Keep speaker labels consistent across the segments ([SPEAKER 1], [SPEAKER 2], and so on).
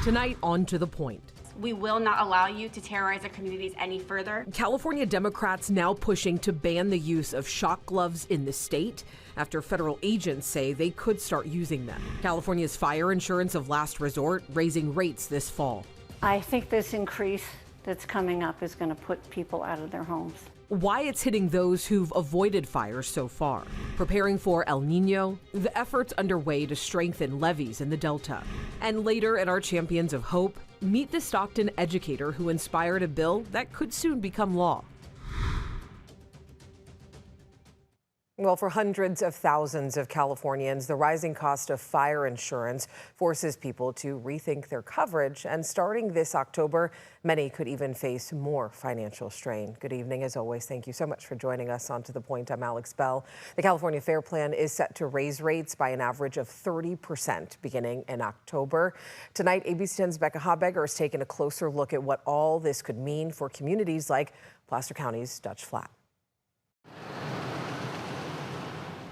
[SPEAKER 1] Tonight on To The Point.
[SPEAKER 2] We will not allow you to terrorize our communities any further.
[SPEAKER 1] California Democrats now pushing to ban the use of shock gloves in the state after federal agents say they could start using them. California's fire insurance of last resort raising rates this fall.
[SPEAKER 3] I think this increase that's coming up is going to put people out of their homes.
[SPEAKER 1] Why it's hitting those who've avoided fires so far. Preparing for El Niño, the efforts underway to strengthen levees in the Delta. And later in our Champions of Hope, meet the Stockton educator who inspired a bill that could soon become law. Well, for hundreds of thousands of Californians, the rising cost of fire insurance forces people to rethink their coverage. And starting this October, many could even face more financial strain. Good evening. As always, thank you so much for joining us on To The Point. I'm Alex Bell. The California Fair Plan is set to raise rates by an average of 30% beginning in October. Tonight, ABC 10's Becca Habegger is taking a closer look at what all this could mean for communities like Placer County's Dutch Flat.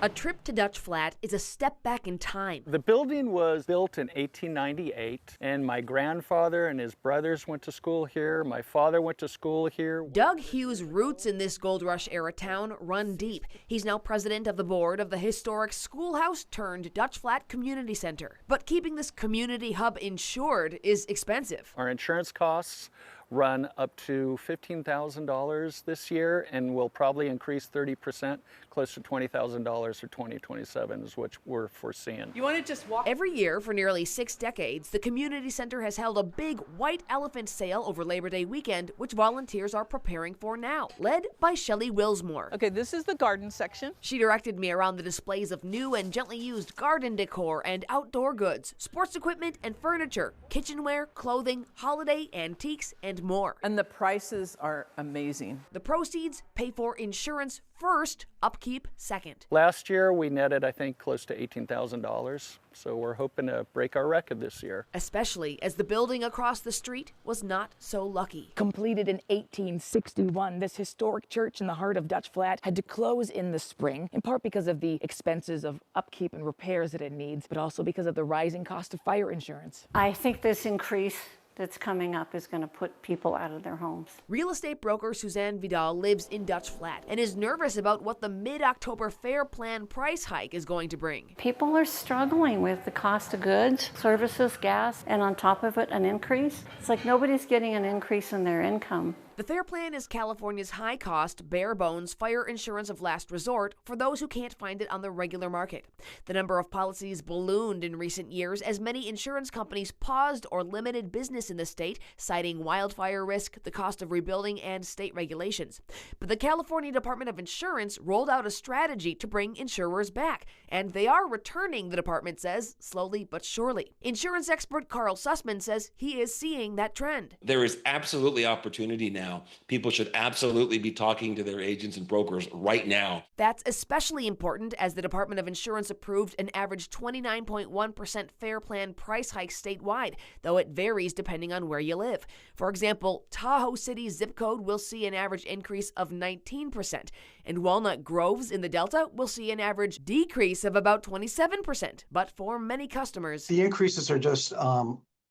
[SPEAKER 4] A trip to Dutch Flat is a step back in time.
[SPEAKER 5] The building was built in 1898, and my grandfather and his brothers went to school here. My father went to school here.
[SPEAKER 4] Doug Hughes' roots in this Gold Rush era town run deep. He's now president of the board of the historic schoolhouse turned Dutch Flat Community Center. But keeping this community hub insured is expensive.
[SPEAKER 5] Our insurance costs run up to $15,000 this year, and will probably increase 30%, close to $20,000 for 2027 is what we're foreseeing.
[SPEAKER 4] You want to just walk? Every year for nearly 6 decades, the community center has held a big white elephant sale over Labor Day weekend, which volunteers are preparing for now, led by Shelley Wilsmore.
[SPEAKER 6] Okay, this is the garden section.
[SPEAKER 4] She directed me around the displays of new and gently used garden decor and outdoor goods, sports equipment and furniture, kitchenware, clothing, holiday antiques, and more.
[SPEAKER 6] And the prices are amazing.
[SPEAKER 4] The proceeds pay for insurance first, upkeep second.
[SPEAKER 5] Last year we netted, I think, close to $18,000, so we're hoping to break our record this year.
[SPEAKER 4] Especially as the building across the street was not so lucky.
[SPEAKER 7] Completed in 1861, this historic church in the heart of Dutch Flat had to close in the spring, in part because of the expenses of upkeep and repairs that it needs, but also because of the rising cost of fire insurance.
[SPEAKER 3] I think this increase that's coming up is going to put people out of their homes.
[SPEAKER 4] Real estate broker Suzanne Vidal lives in Dutch Flat and is nervous about what the mid-October Fair Plan price hike is going to bring.
[SPEAKER 3] People are struggling with the cost of goods, services, gas, and on top of it, an increase. It's like nobody's getting an increase in their income.
[SPEAKER 4] The Fair Plan is California's high-cost, bare-bones fire insurance of last resort for those who can't find it on the regular market. The number of policies ballooned in recent years as many insurance companies paused or limited business in the state, citing wildfire risk, the cost of rebuilding, and state regulations. But the California Department of Insurance rolled out a strategy to bring insurers back, and they are returning, the department says, slowly but surely. Insurance expert Carl Sussman says he is seeing that trend.
[SPEAKER 8] There is absolutely opportunity now. People should absolutely be talking to their agents and brokers right now.
[SPEAKER 4] That's especially important as the Department of Insurance approved an average 29.1% Fair Plan price hike statewide, though it varies depending on where you live. For example, Tahoe City's zip code will see an average increase of 19%, and Walnut Groves in the Delta will see an average decrease of about 27%. But for many customers,
[SPEAKER 9] the increases are just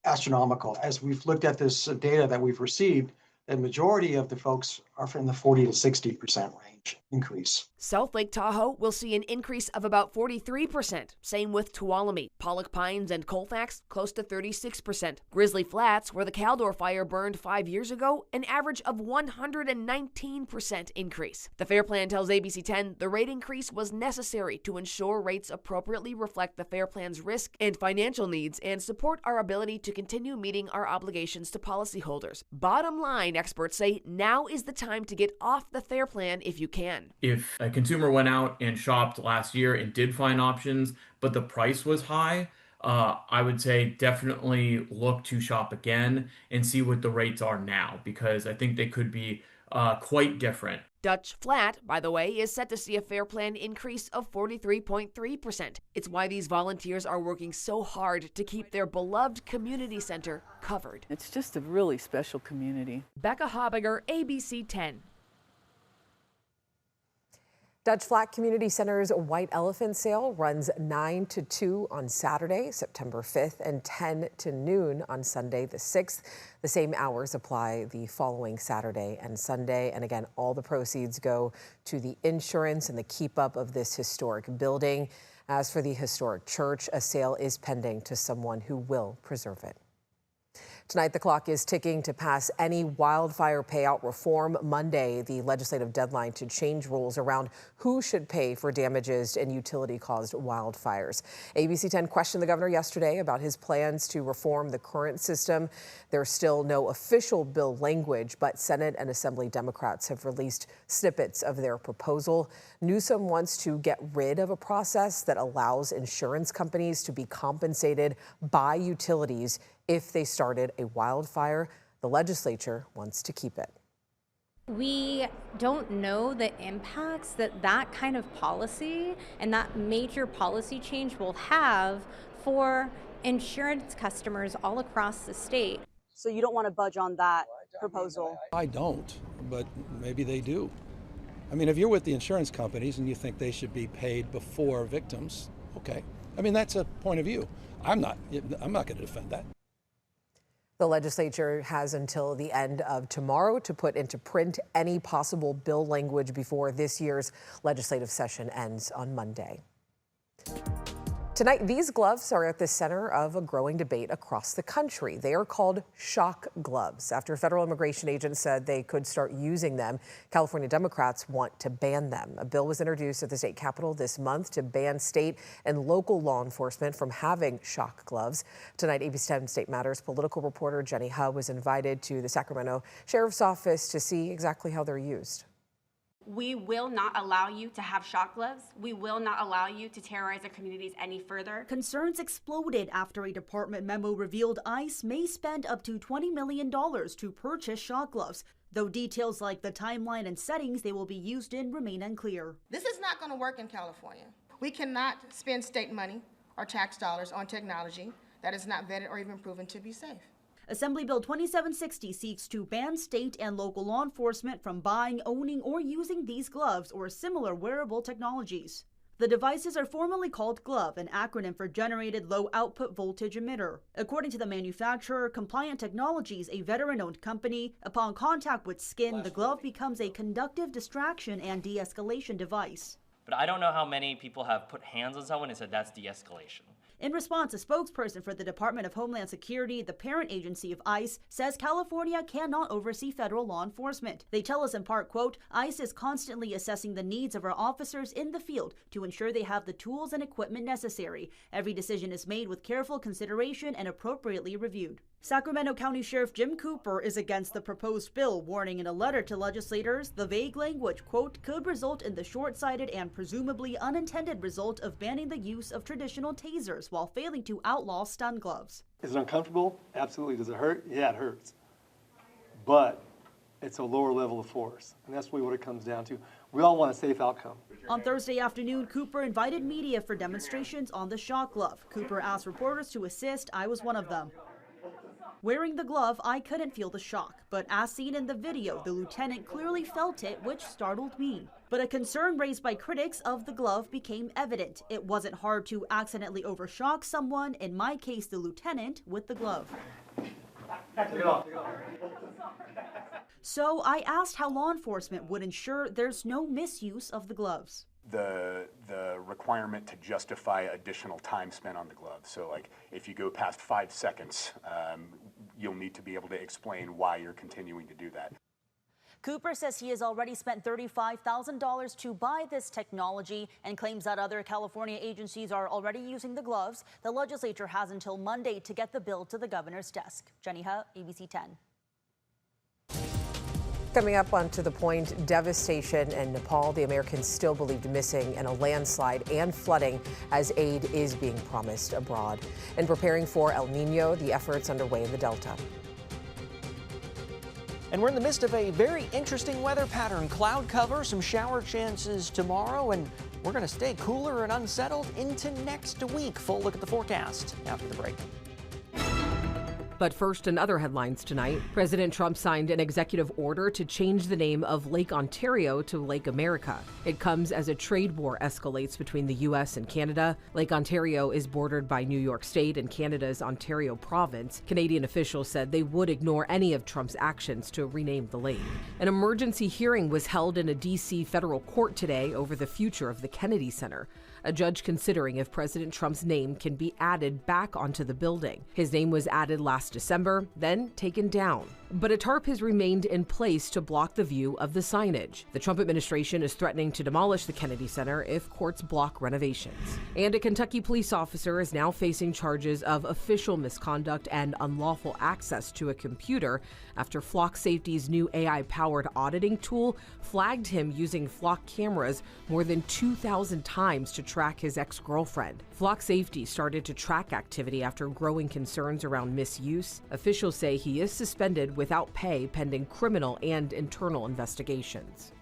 [SPEAKER 9] astronomical. As we've looked at this data that we've received, the majority of the folks are from the 40 to 60% range increase.
[SPEAKER 4] South Lake Tahoe will see an increase of about 43%. Same with Tuolumne, Pollock Pines, and Colfax, close to 36%. Grizzly Flats, where the Caldor fire burned 5 years ago, an average of 119% increase. The Fair Plan tells ABC 10 the rate increase was necessary to ensure rates appropriately reflect the Fair Plan's risk and financial needs and support our ability to continue meeting our obligations to policyholders. Bottom line, experts say now is the time to get off the Fair Plan if you can.
[SPEAKER 10] If a consumer went out and shopped last year and did find options, but the price was high, I would say definitely look to shop again and see what the rates are now, because I think they could be quite different.
[SPEAKER 4] Dutch Flat, by the way, is set to see a Fair Plan increase of 43.3%. It's why these volunteers are working so hard to keep their beloved community center covered.
[SPEAKER 6] It's just a really special community.
[SPEAKER 4] Becca Habegger, ABC 10.
[SPEAKER 1] Dutch Flat Community Center's White Elephant Sale runs 9 to 2 on Saturday, September 5th, and 10 to noon on Sunday, the 6th. The same hours apply the following Saturday and Sunday. And again, all the proceeds go to the insurance and the keep up of this historic building. As for the historic church, a sale is pending to someone who will preserve it. Tonight, the clock is ticking to pass any wildfire payout reform. Monday, the legislative deadline to change rules around who should pay for damages in utility-caused wildfires. ABC 10 questioned the governor yesterday about his plans to reform the current system. There's still no official bill language, but Senate and Assembly Democrats have released snippets of their proposal. Newsom wants to get rid of a process that allows insurance companies to be compensated by utilities if they started a wildfire. The legislature wants to keep it.
[SPEAKER 11] We don't know the impacts that kind of policy and that major policy change will have for insurance customers all across the state.
[SPEAKER 12] So you don't want to budge on that proposal?
[SPEAKER 13] I don't, but maybe they do. I mean, if you're with the insurance companies and you think they should be paid before victims, okay. I mean, that's a point of view. I'm not going to defend that.
[SPEAKER 1] The legislature has until the end of tomorrow to put into print any possible bill language before this year's legislative session ends on Monday. Tonight, these gloves are at the center of a growing debate across the country. They are called shock gloves after federal immigration agents said they could start using them. California Democrats want to ban them. A bill was introduced at the state capitol this month to ban state and local law enforcement from having shock gloves. Tonight, ABC 10 State Matters political reporter Jenny Hu was invited to the Sacramento Sheriff's Office to see exactly how they're used.
[SPEAKER 2] We will not allow you to have shock gloves. We will not allow you to terrorize our communities any further.
[SPEAKER 14] Concerns exploded after a department memo revealed ICE may spend up to $20 million to purchase shock gloves, though details like the timeline and settings they will be used in remain unclear.
[SPEAKER 15] This is not going to work in California. We cannot spend state money or tax dollars on technology that is not vetted or even proven to be safe.
[SPEAKER 14] Assembly Bill 2760 seeks to ban state and local law enforcement from buying, owning, or using these gloves or similar wearable technologies. The devices are formally called GLOVE, an acronym for Generated Low Output Voltage Emitter. According to the manufacturer, Compliant Technologies, a veteran-owned company, upon contact with skin, the glove becomes a conductive distraction and de-escalation device.
[SPEAKER 16] But I don't know how many people have put hands on someone and said that's de-escalation.
[SPEAKER 14] In response, a spokesperson for the Department of Homeland Security, the parent agency of ICE, says California cannot oversee federal law enforcement. They tell us in part, quote, ICE is constantly assessing the needs of our officers in the field to ensure they have the tools and equipment necessary. Every decision is made with careful consideration and appropriately reviewed. Sacramento County Sheriff Jim Cooper is against the proposed bill, warning in a letter to legislators the vague language, quote, could result in the short-sighted and presumably unintended result of banning the use of traditional tasers while failing to outlaw stun gloves.
[SPEAKER 17] Is it uncomfortable? Absolutely. Does it hurt? Yeah, it hurts. But it's a lower level of force, and that's really what it comes down to. We all want a safe outcome.
[SPEAKER 14] On Thursday afternoon, Cooper invited media for demonstrations on the shock glove. Cooper asked reporters to assist. I was one of them. Wearing the glove, I couldn't feel the shock, but as seen in the video, the lieutenant clearly felt it, which startled me. But a concern raised by critics of the glove became evident. It wasn't hard to accidentally overshock someone, in my case the lieutenant, with the glove.
[SPEAKER 17] Take it off.
[SPEAKER 14] So I asked how law enforcement would ensure there's no misuse of the gloves.
[SPEAKER 18] The requirement to justify additional time spent on the glove. So like if you go past 5 seconds, you'll need to be able to explain why you're continuing to do that.
[SPEAKER 14] Cooper says he has already spent $35,000 to buy this technology and claims that other California agencies are already using the gloves. The legislature has until Monday to get the bill to the governor's desk. Jenny Hu, ABC 10.
[SPEAKER 1] Coming up on To The Point, devastation in Nepal. The Americans still believed missing in a landslide and flooding as aid is being promised abroad. And preparing for El Niño, the efforts underway in the Delta.
[SPEAKER 19] And we're in the midst of a very interesting weather pattern. Cloud cover, some shower chances tomorrow, and we're going to stay cooler and unsettled into next week. Full look at the forecast after the break.
[SPEAKER 20] But first, in other headlines tonight, President Trump signed an executive order to change the name of Lake Ontario to Lake America. It comes as a trade war escalates between the U.S. and Canada. Lake Ontario is bordered by New York State and Canada's Ontario province. Canadian officials said they would ignore any of Trump's actions to rename the lake. An emergency hearing was held in a D.C. federal court today over the future of the Kennedy Center. A judge considering if President Trump's name can be added back onto the building. His name was added last December, then taken down. But a tarp has remained in place to block the view of the signage. The Trump administration is threatening to demolish the Kennedy Center if courts block renovations. And a Kentucky police officer is now facing charges of official misconduct and unlawful access to a computer after Flock Safety's new AI-powered auditing tool flagged him using Flock cameras more than 2,000 times to track his ex-girlfriend. Flock Safety started to track activity after growing concerns around misuse. Officials say he is suspended without pay pending criminal and internal investigations.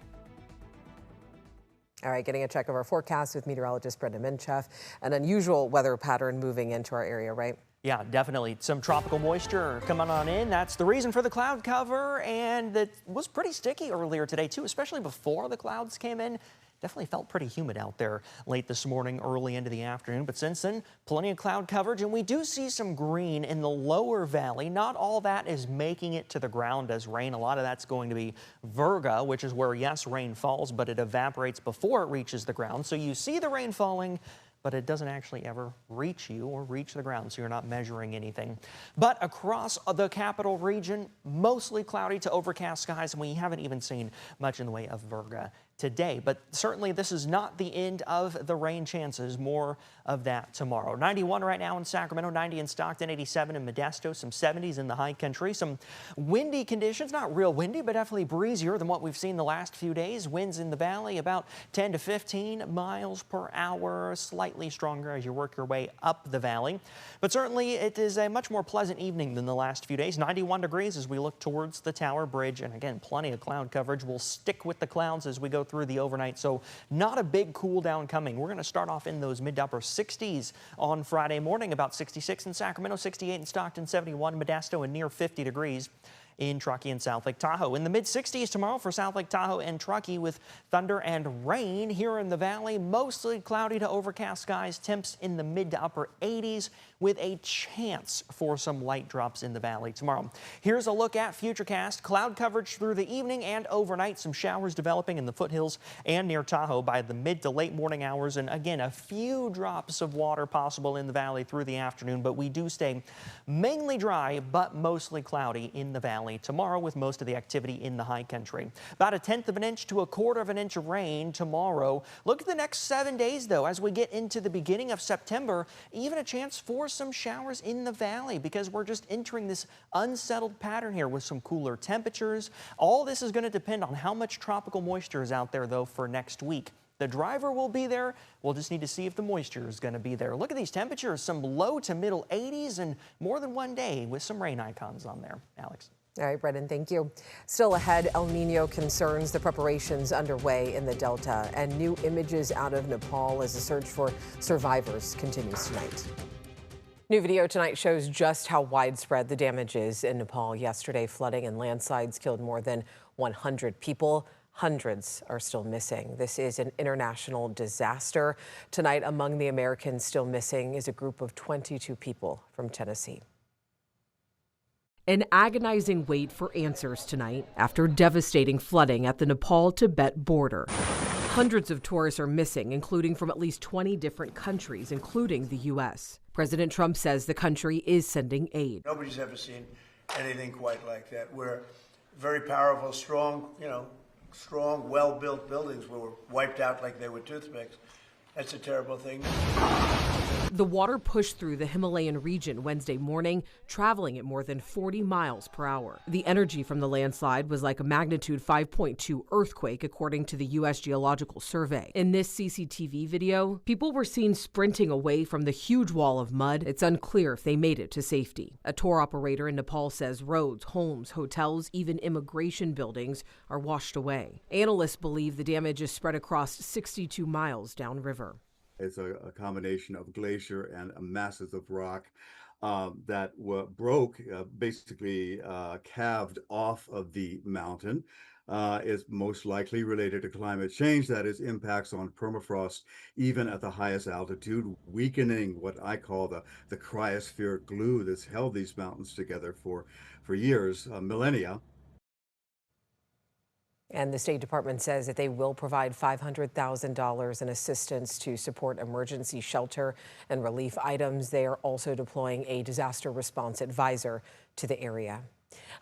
[SPEAKER 1] All right, getting a check of our forecast with meteorologist Brenda Minchef. An unusual weather pattern moving into our area, right?
[SPEAKER 19] Yeah, definitely. Some tropical moisture coming on in. That's the reason for the cloud cover, and it was pretty sticky earlier today, too, especially before the clouds came in. Definitely felt pretty humid out there late this morning, early into the afternoon. But since then, plenty of cloud coverage, and we do see some green in the lower valley. Not all that is making it to the ground as rain. A lot of that's going to be virga, which is where, yes, rain falls, but it evaporates before it reaches the ground. So you see the rain falling, but it doesn't actually ever reach you or reach the ground, so you're not measuring anything. But across the capital region, mostly cloudy to overcast skies, and we haven't even seen much in the way of virga today. But certainly this is not the end of the rain chances. More of that tomorrow. 91 right now in Sacramento, 90 in Stockton, 87 in Modesto, some 70s in the high country. Some windy conditions, not real windy, but definitely breezier than what we've seen the last few days. Winds in the valley about 10 to 15 miles per hour, slightly stronger as you work your way up the valley. But certainly it is a much more pleasant evening than the last few days. 91 degrees as we look towards the Tower Bridge. And again, plenty of cloud coverage. We'll stick with the clouds as we go through the overnight, so not a big cool down coming. We're going to start off in those mid to upper 60s on Friday morning, about 66 in Sacramento, 68 in Stockton, 71 in Modesto, and near 50 degrees in Truckee and South Lake Tahoe. In the mid-60s tomorrow for South Lake Tahoe and Truckee with thunder and rain. Here in the valley, mostly cloudy to overcast skies, temps in the mid to upper 80s with a chance for some light drops in the valley tomorrow. Here's a look at Futurecast. Cloud coverage through the evening and overnight. Some showers developing in the foothills and near Tahoe by the mid to late morning hours. And again, a few drops of water possible in the valley through the afternoon, but we do stay mainly dry, but mostly cloudy in the valley tomorrow with most of the activity in the high country. About 1/10 of an inch to 1/4 of an inch of rain tomorrow. Look at the next 7 days, though, as we get into the beginning of September, even a chance for some showers in the valley because we're just entering this unsettled pattern here with some cooler temperatures. All this is going to depend on how much tropical moisture is out there, though, for next week. The driver will be there. We'll just need to see if the moisture is going to be there. Look at these temperatures, some low to middle 80s and more than one day with some rain icons on there. Alex.
[SPEAKER 1] All right, Brendan, thank you. Still ahead, El Niño concerns, the preparations underway in the Delta, and new images out of Nepal as the search for survivors continues tonight. New video tonight shows just how widespread the damage is in Nepal. Yesterday, flooding and landslides killed more than 100 people. Hundreds are still missing. This is an international disaster. Tonight, among the Americans still missing is a group of 22 people from Tennessee.
[SPEAKER 20] An agonizing wait for answers tonight after devastating flooding at the Nepal-Tibet border. Hundreds of tourists are missing, including from at least 20 different countries, including the U.S. President Trump says the country is sending aid.
[SPEAKER 21] Nobody's ever seen anything quite like that. We're very powerful, strong, strong, well-built buildings were wiped out like they were toothpicks. That's a terrible thing.
[SPEAKER 20] The water pushed through the Himalayan region Wednesday morning, traveling at more than 40 miles per hour. The energy from the landslide was like a magnitude 5.2 earthquake, according to the U.S. Geological Survey. In this CCTV video, people were seen sprinting away from the huge wall of mud. It's unclear if they made it to safety. A tour operator in Nepal says roads, homes, hotels, even immigration buildings are washed away. Analysts believe the damage is spread across 62 miles downriver.
[SPEAKER 22] It's a combination of glacier and masses of rock.
[SPEAKER 5] that broke, basically calved off of the mountain, is most likely related to climate change. That is, impacts on permafrost, even at the highest altitude, weakening what I call the cryosphere glue that's held these mountains together for years, millennia.
[SPEAKER 1] And the State Department says that they will provide $500,000 in assistance to support emergency shelter and relief items. They are also deploying a disaster response advisor to the area.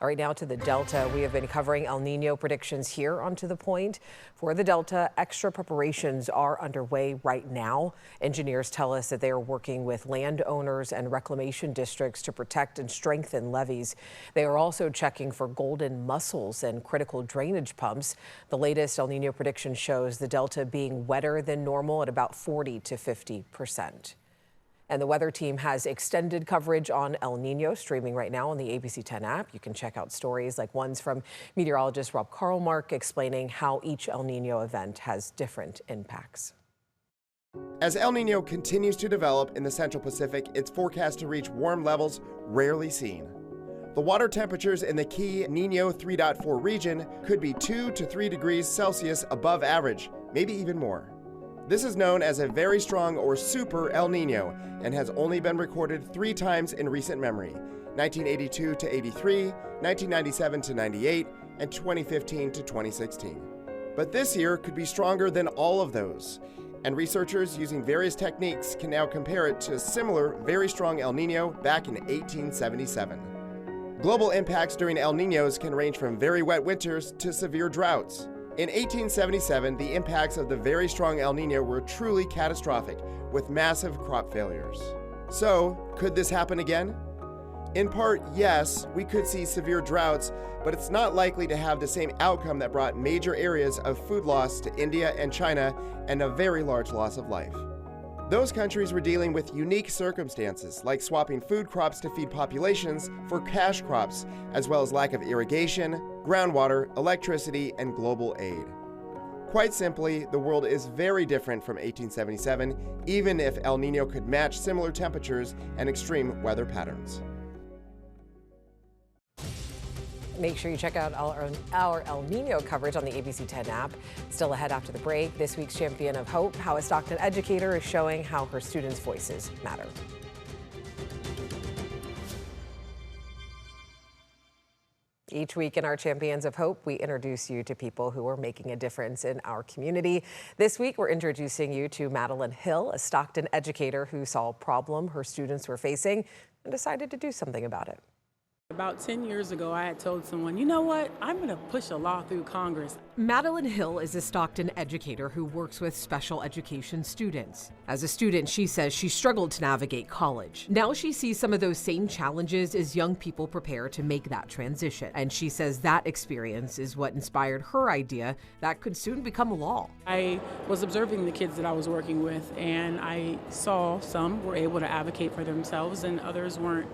[SPEAKER 1] All right, now to the Delta. We have been covering El Nino predictions here on To The Point. For the Delta, extra preparations are underway right now. Engineers tell us that they are working with landowners and reclamation districts to protect and strengthen levees. They are also checking for golden mussels and critical drainage pumps. The latest El Nino prediction shows the Delta being wetter than normal at about 40 to 50%. And the weather team has extended coverage on El Nino streaming right now on the ABC 10 app. You can check out stories like ones from meteorologist Rob Karlmark explaining how each El Nino event has different impacts.
[SPEAKER 22] As El Nino continues to develop in the Central Pacific, it's forecast to reach warm levels rarely seen. The water temperatures in the key Niño 3.4 region could be 2 to 3 degrees Celsius above average, maybe even more. This is known as a very strong or super El Nino and has only been recorded 3 times in recent memory: 1982 to 83, 1997 to 98, and 2015 to 2016. But this year could be stronger than all of those, and researchers using various techniques can now compare it to a similar very strong El Nino back in 1877. Global impacts during El Ninos can range from very wet winters to severe droughts. In 1877, the impacts of the very strong El Nino were truly catastrophic, with massive crop failures. So, could this happen again? In part, yes, we could see severe droughts, but it's not likely to have the same outcome that brought major areas of food loss to India and China and a very large loss of life. Those countries were dealing with unique circumstances, like swapping food crops to feed populations for cash crops, as well as lack of irrigation, groundwater, electricity, and global aid. Quite simply, the world is very different from 1877, even if El Nino could match similar temperatures and extreme weather patterns.
[SPEAKER 1] Make sure you check out our El Nino coverage on the ABC 10 app. Still ahead after the break, this week's Champion of Hope, how a Stockton educator is showing how her students' voices matter. Each week in our Champions of Hope, we introduce you to people who are making a difference in our community. This week, we're introducing you to Madeline Hill, a Stockton educator who saw a problem her students were facing and decided to do something about it.
[SPEAKER 23] About 10 years ago, I had told someone, you know what, I'm going to push a law through Congress.
[SPEAKER 20] Madeline Hill is a Stockton educator who works with special education students. As a student, she says she struggled to navigate college. Now she sees some of those same challenges as young people prepare to make that transition. And she says that experience is what inspired her idea that could soon become law.
[SPEAKER 23] I was observing the kids that I was working with, and I saw some were able to advocate for themselves and others weren't.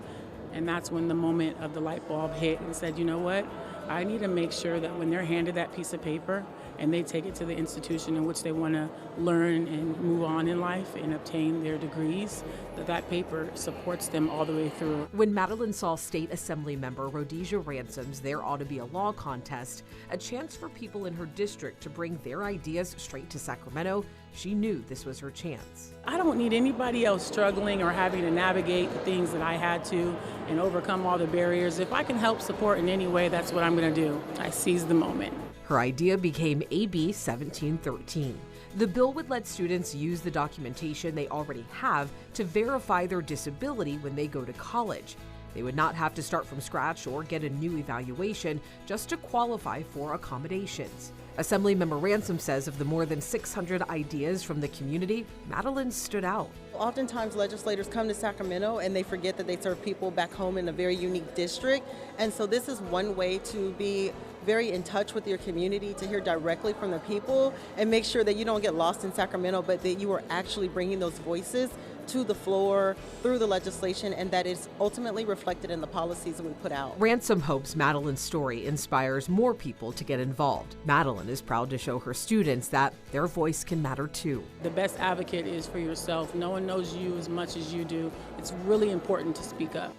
[SPEAKER 23] And that's when the moment of the light bulb hit and said, you know what, I need to make sure that when they're handed that piece of paper and they take it to the institution in which they want to learn and move on in life and obtain their degrees, that paper supports them all the way through.
[SPEAKER 20] When Madeline saw State Assembly member Rhodesia Ransom's There Ought to Be a Law contest, a chance for people in her district to bring their ideas straight to Sacramento, she knew this was her chance.
[SPEAKER 23] I don't need anybody else struggling or having to navigate the things that I had to and overcome all the barriers. If I can help support in any way, that's what I'm going to do. I seized the moment.
[SPEAKER 20] Her idea became AB 1713. The bill would let students use the documentation they already have to verify their disability when they go to college. They would not have to start from scratch or get a new evaluation just to qualify for accommodations. Assemblymember Ransom says of the more than 600 ideas from the community, Madeline stood out.
[SPEAKER 24] Oftentimes legislators come to Sacramento and they forget that they serve people back home in a very unique district. And so this is one way to be very in touch with your community, to hear directly from the people and make sure that you don't get lost in Sacramento, but that you are actually bringing those voices to the floor through the legislation, and that is ultimately reflected in the policies that we put out.
[SPEAKER 20] Ransom hopes Madeline's story inspires more people to get involved. Madeline is proud to show her students that their voice can matter too.
[SPEAKER 23] The best advocate is for yourself. No one knows you as much as you do. It's really important to speak up.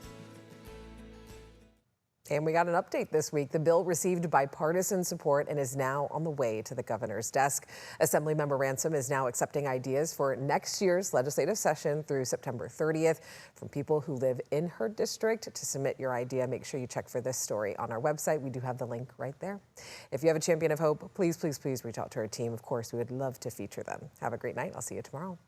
[SPEAKER 1] And we got an update this week. The bill received bipartisan support and is now on the way to the governor's desk. Assemblymember Ransom is now accepting ideas for next year's legislative session through September 30th from people who live in her district. To submit your idea, make sure you check for this story on our website. We do have the link right there. If you have a champion of hope, please, please, please reach out to our team. Of course, we would love to feature them. Have a great night. I'll see you tomorrow.